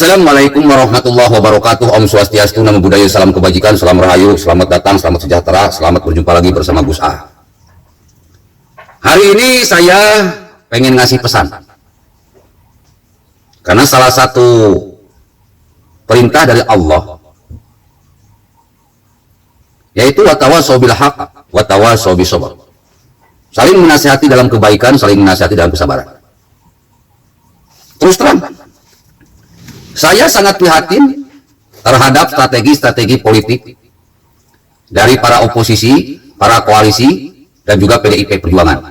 Assalamualaikum warahmatullahi wabarakatuh. Om Swastiastu, Namo Buddhaya, salam kebajikan, salam rahayu, selamat datang, selamat sejahtera, selamat berjumpa lagi bersama Gus A. Hari ini saya pengen ngasih pesan, karena salah satu perintah dari Allah yaitu watawasau bil haq watawasau bis sabr. Saling menasihati dalam kebaikan, saling menasihati dalam kesabaran. Terus terang, saya sangat prihatin terhadap strategi-strategi politik dari para oposisi, para koalisi, dan juga PDI Perjuangan.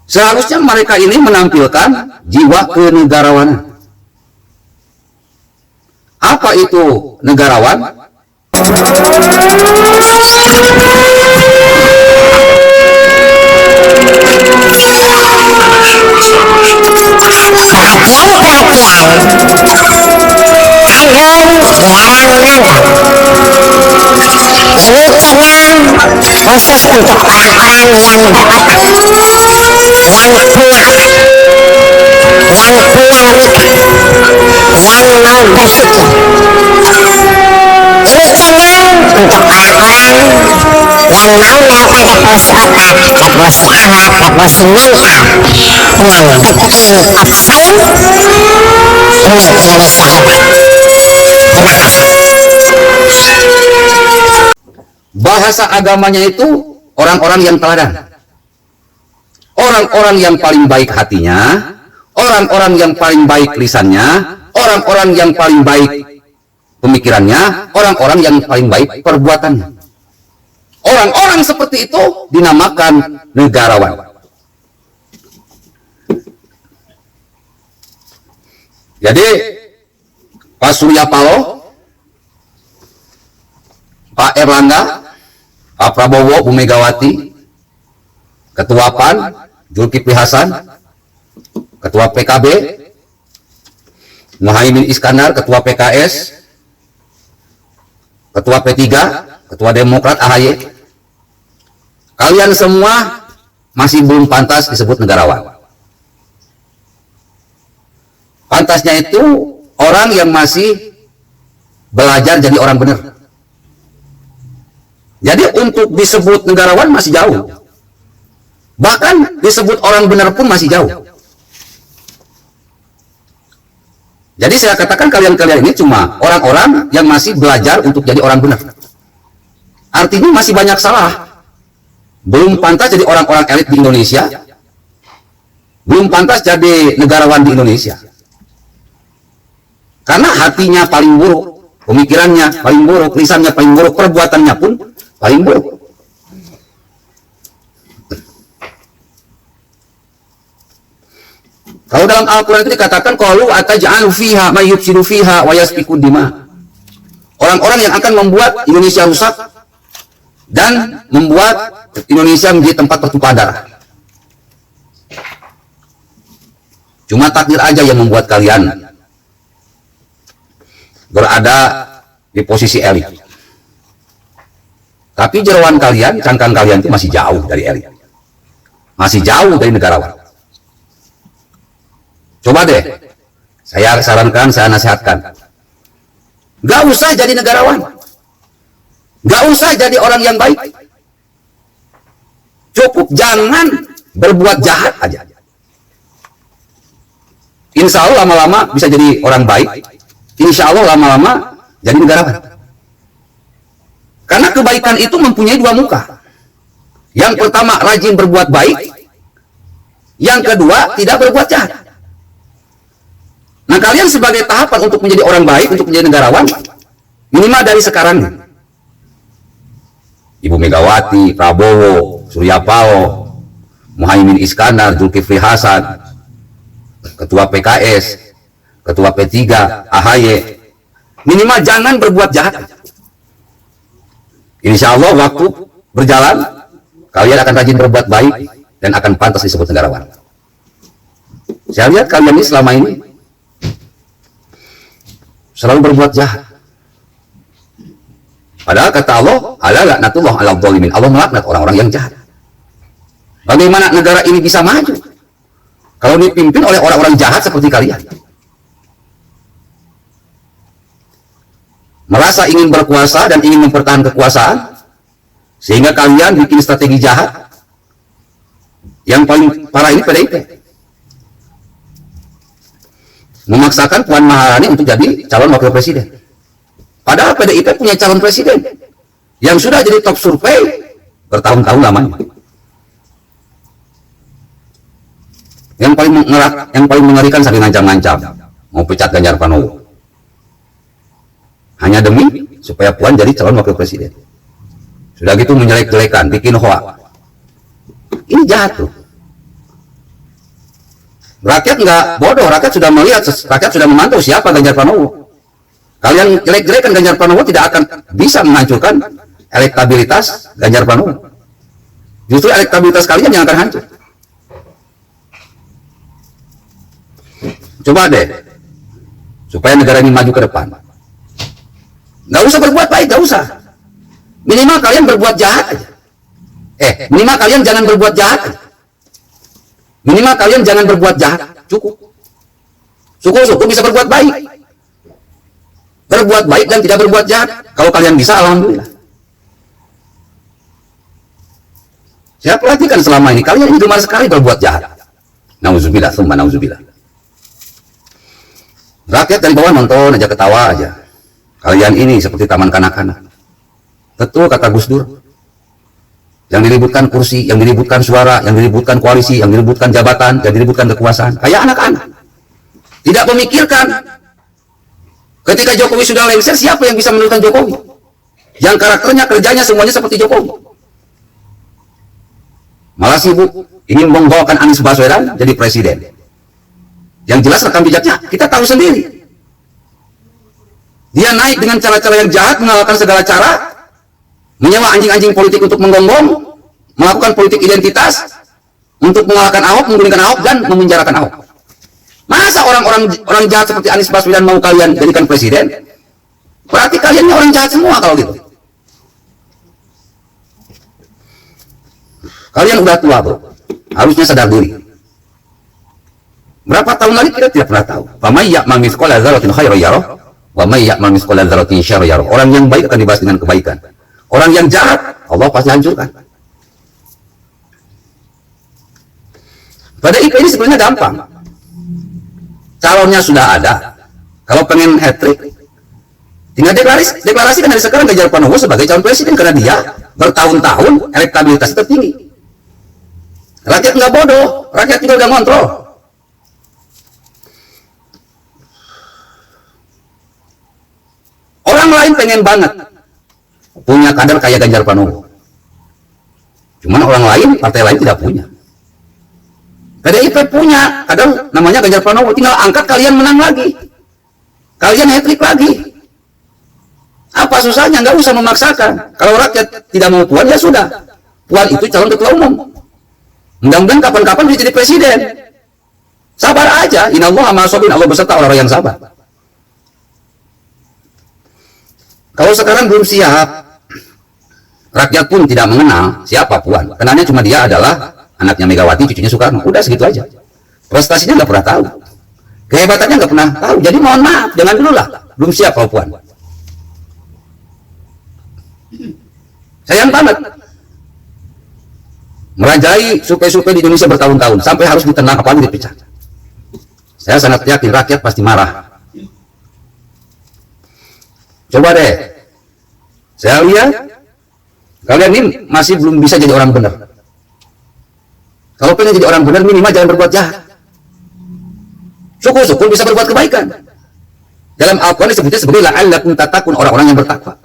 Seharusnya mereka ini menampilkan jiwa kenegarawanan. Apa itu negarawan? Khusus untuk orang-orang yang mendapatkan yang tua nikah, yang mau bersyukur. Misalnya untuk orang-orang yang mau melakukan revolusi otak, revolusi alat, revolusi mental dengan vitamin option demi Indonesia hebat. Terima kasih. Bahasa agamanya itu orang-orang yang teladan, orang-orang yang paling baik hatinya, orang-orang yang paling baik lisannya, orang-orang yang paling baik pemikirannya, orang-orang yang paling baik perbuatannya. Orang-orang seperti itu dinamakan negarawan. Jadi Pak Surya Paloh, Pak Erlangga, Pak Prabowo, Bu Megawati, Ketua PAN, Zulkifli Hasan, Ketua PKB, Muhaimin Iskandar, Ketua PKS, Ketua P3, Ketua Demokrat AHY, kalian semua masih belum pantas disebut negarawan. Pantasnya itu orang yang masih belajar jadi orang benar. Jadi untuk disebut negarawan masih jauh. Bahkan disebut orang benar pun masih jauh. Jadi saya katakan kalian-kalian ini cuma orang-orang yang masih belajar untuk jadi orang benar. Artinya masih banyak salah. Belum pantas jadi orang-orang elit di Indonesia. Belum pantas jadi negarawan di Indonesia. Karena hatinya paling buruk, pemikirannya paling buruk, lisannya paling buruk, perbuatannya pun paling buruk. Kalau dalam Al-Quran itu dikatakan qalu ataj'alu fiha may yufsidu fiha wa yasfiku dima. Orang-orang yang akan membuat Indonesia rusak dan membuat Indonesia menjadi tempat pertumpahan darah. Cuma takdir aja yang membuat kalian berada di posisi elit. Tapi jeroan kalian, cangkang kalian itu masih jauh dari elit. Masih jauh dari negarawan. Coba deh, saya sarankan, saya nasihatkan. Gak usah jadi negarawan. Gak usah jadi orang yang baik. Cukup jangan berbuat jahat aja. Insya Allah lama-lama bisa jadi orang baik. Insya Allah lama-lama jadi negarawan. Karena kebaikan itu mempunyai dua muka. Yang pertama rajin berbuat baik, yang kedua tidak berbuat jahat. Nah kalian sebagai tahapan untuk menjadi orang baik, untuk menjadi negarawan, minimal dari sekarang. Ibu Megawati, Prabowo, Surya Paloh, Muhaimin Iskandar, Zulkifli Hasan, Ketua PKS, Ketua P3, AHY, minimal jangan berbuat jahat. Insya Allah waktu berjalan, kalian akan rajin berbuat baik dan akan pantas disebut negarawan. Saya lihat kalian ini selama ini selalu berbuat jahat. Padahal kata Allah, ala laknatullah ala dzalimin. Allah melaknat orang-orang yang jahat. Bagaimana negara ini bisa maju kalau dipimpin oleh orang-orang jahat seperti kalian? merasa ingin berkuasa dan ingin mempertahankan kekuasaan, sehingga kalian bikin strategi jahat. Yang paling parah ini PDIP, memaksakan Puan Maharani untuk jadi calon wakil presiden. Padahal PDIP punya calon presiden yang sudah jadi top survei bertahun-tahun lamanya. Yang paling mengerikan sampai ngancam-ngancam mau pecat Ganjar Pranowo hanya demi supaya Puan jadi calon wakil presiden. Sudah gitu menjelek-jelekan, bikin hoak. Ini jahat tuh. Rakyat nggak bodoh, rakyat sudah melihat, rakyat sudah memantau siapa Ganjar Pranowo. Kalian jelek-jelekan Ganjar Pranowo tidak akan bisa menghancurkan elektabilitas Ganjar Pranowo. Justru elektabilitas kalian yang akan hancur. Coba deh, supaya negara ini maju ke depan. Nggak usah berbuat baik, nggak usah. Minimal kalian berbuat jahat aja. Minimal kalian jangan berbuat jahat aja. Minimal kalian jangan berbuat jahat. Cukup. Syukur-syukur bisa berbuat baik. Berbuat baik dan tidak berbuat jahat. Kalau kalian bisa, alhamdulillah. Saya perhatikan selama ini, kalian ini cuma sekali berbuat jahat. Nauzubillah, summa nauzubillah. Rakyat dari bawah nonton aja, ketawa aja. Kalian ini seperti taman kanak-kanak. Betul kata Gus Dur. Yang diributkan kursi, yang diributkan suara, yang diributkan koalisi, yang diributkan jabatan, yang diributkan kekuasaan. Kayak anak-anak. Tidak memikirkan. Ketika Jokowi sudah lengser, siapa yang bisa menurunkan Jokowi? Yang karakternya, kerjanya, semuanya seperti Jokowi. Malah sibuk ingin membawakan Anies Baswedan jadi presiden. Yang jelas rekam jejaknya kita tahu sendiri. Dia naik dengan cara-cara yang jahat, mengalahkan segala cara, menyewa anjing-anjing politik untuk menggonggong, melakukan politik identitas untuk mengalahkan Ahok, menggulingkan Ahok, dan memenjarakan Ahok. Masa orang jahat seperti Anies Baswedan mau kalian jadikan presiden? Berarti kalian ini orang jahat semua kalau gitu. Kalian udah tua, bro. Harusnya sadar diri. Berapa tahun lagi kita tidak pernah tahu. Wa may ya'mal mithqala dzarratin khairan yarah, wa may ya'mal mithqala dzarratin syarran yarah. Orang yang baik akan dibalas dengan kebaikan. Orang yang jahat, Allah pasti hancurkan. PDIP ini sebenarnya gampang. Calonnya sudah ada. Kalau pengen hat-trick, tinggal deklarasikan dari sekarang Ganjar Pranowo sebagai calon presiden, karena dia bertahun-tahun elektabilitas tertinggi. Rakyat nggak bodoh, rakyat juga udah ngontrol. Orang lain pengen banget punya kader kayak Ganjar Pranowo. Cuman orang lain, partai lain tidak punya. PDIP punya kader namanya Ganjar Pranowo, tinggal angkat kalian menang lagi. Kalian hat-trick lagi. Apa susahnya? Nggak usah memaksakan. Kalau rakyat tidak mau Puan, ya sudah. Puan itu calon ketua umum. Mudah-mudahan kapan-kapan bisa jadi presiden. Sabar aja. Innallaha ma'as sabirin. Allah beserta orang-orang yang sabar. Kalau sekarang belum siap, rakyat pun tidak mengenal siapa Puan. Kenalnya cuma dia adalah anaknya Megawati, cucunya Soekarno. Udah segitu aja. Prestasinya nggak pernah tahu. Kehebatannya nggak pernah tahu. Jadi mohon maaf, jangan dulu lah. Belum siap kalau Puan. Sayang banget. Merajai survei-survei di Indonesia bertahun-tahun sampai harus ditendang, apalagi dipecah. Saya sangat yakin rakyat pasti marah. Coba deh, saya lihat kalian ini masih belum bisa jadi orang benar. Kalau pengen jadi orang benar, minimal jangan berbuat jahat. Syukur-syukur bisa berbuat kebaikan. Dalam Al-Quran disebutnya sebagai la'allakum tattaqun, orang-orang yang bertakwa.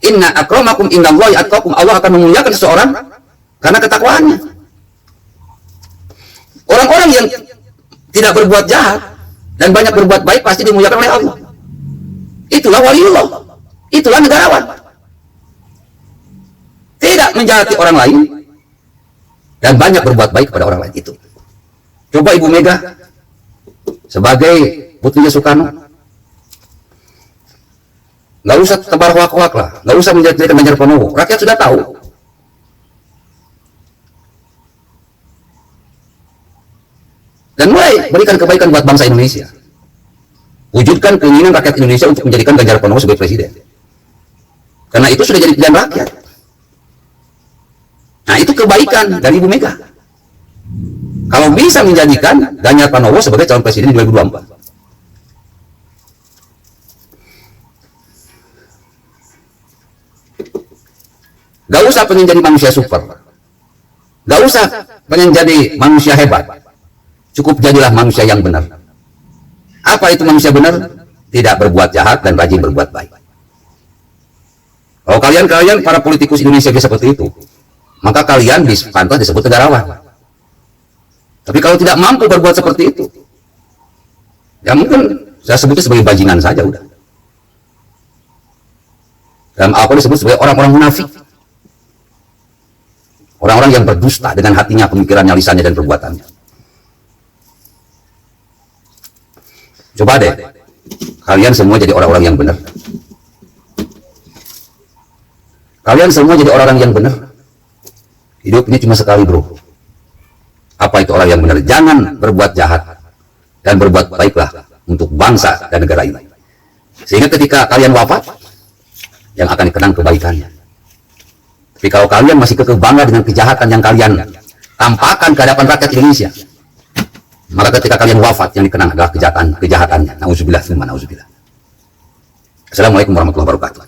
Inna akramakum indallahi atqakum, Allah akan memuliakan seseorang karena ketakwaannya. Orang-orang yang tidak berbuat jahat dan banyak berbuat baik pasti dimuliakan oleh Allah. Itulah waliullah, itulah negarawan. Tidak menjahati orang lain dan banyak berbuat baik kepada orang lain. Itu. Coba Ibu Mega sebagai putrinya Soekarno, nggak usah tebar hoak-hoak lah, nggak usah menjadikan Ganjar Pranowo. Rakyat sudah tahu. Dan mulai berikan kebaikan buat bangsa Indonesia. Wujudkan keinginan rakyat Indonesia untuk menjadikan Ganjar Pranowo sebagai presiden. Karena itu sudah jadi pilihan rakyat. Nah, itu kebaikan dari Ibu Mega. Kalau bisa menjadikan Ganjar Pranowo sebagai calon presiden di 2024. Gak usah pengen jadi manusia super. Gak usah pengen jadi manusia hebat. Cukup jadilah manusia yang benar. Apa itu manusia benar? Tidak berbuat jahat dan rajin berbuat baik. Kalau kalian para politikus Indonesia bisa seperti itu, maka kalian pantas disebut negarawan. Tapi kalau tidak mampu berbuat seperti itu, ya mungkin saya sebutnya sebagai bajingan saja udah. Dan apa disebut sebagai orang-orang munafik. Orang-orang yang berdusta dengan hatinya, pemikirannya, lisannya, dan perbuatannya. Coba deh, kalian semua jadi orang-orang yang benar. Kalian semua jadi orang-orang yang benar. Hidup ini cuma sekali, bro. Apa itu orang yang benar? Jangan berbuat jahat dan berbuat baiklah untuk bangsa dan negara ini. Sehingga ketika kalian wafat, yang akan dikenang kebaikannya. Tapi kalau kalian masih bangga dengan kejahatan yang kalian tampakkan ke hadapan rakyat Indonesia, maka ketika kalian wafat yang dikenang adalah kejahatannya. Nauzubillah, nauzubillah. Assalamualaikum warahmatullahi wabarakatuh.